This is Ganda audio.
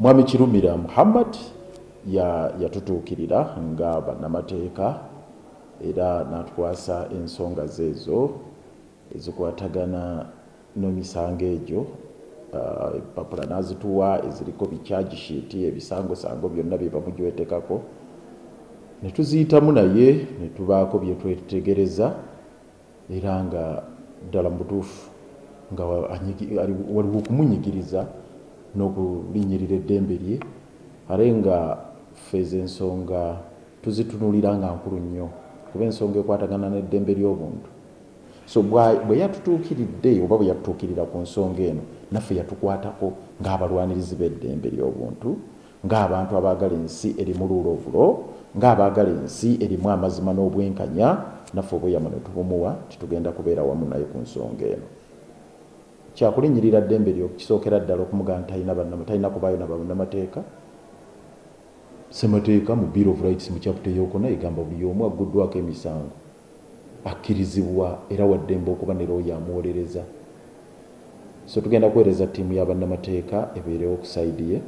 Mwami Kirumira Muhammad yatutuukirira nga bannamateeka era n'atukwasa ensonga zeezo ezikwatagana n'emisango egyo. Empapula n'azituwa eziriko bicharge sheet ebisangosango byonna bye bamugiwetekako ne tuziyitamu naye ne tubaako bye twetegereza era nga ddala mu butuufu nga waliwo okumunyigiriza n'okulinyirira eddembe lye ale nga feza ensonga tuzitunulira nga nkulu nnyo kuba ensonga ekwatagana n'eddembe ly'obuntu. So bwe yatutuukiridde oba bwe yatutuukirira ku nsonga eno naffe yatukwatako ng'abalwanirizi b'eddembe ly'obuntu, ng'abantu abaagala ensi erimu rule of law, ng'abaagala ensi erimu amazima n'obwenkanya. Naffe obweyamo ne tubumuwa titugenda kubeera wamu naye ku nsonga eno. Kyakulinyirira ddembe lyo kisookera ddala okumugana talina kubaayo na bannamateeka. Ssemateeka mu Bill of Rights mu chapter eyokuna egamba buli omu agguddwako emisango akkirizibwa era waddembe okuba ne looya amuwolereza. So tugenda kuweereza ttiimu y'abannamateeka ebeerewo ku sayidi ye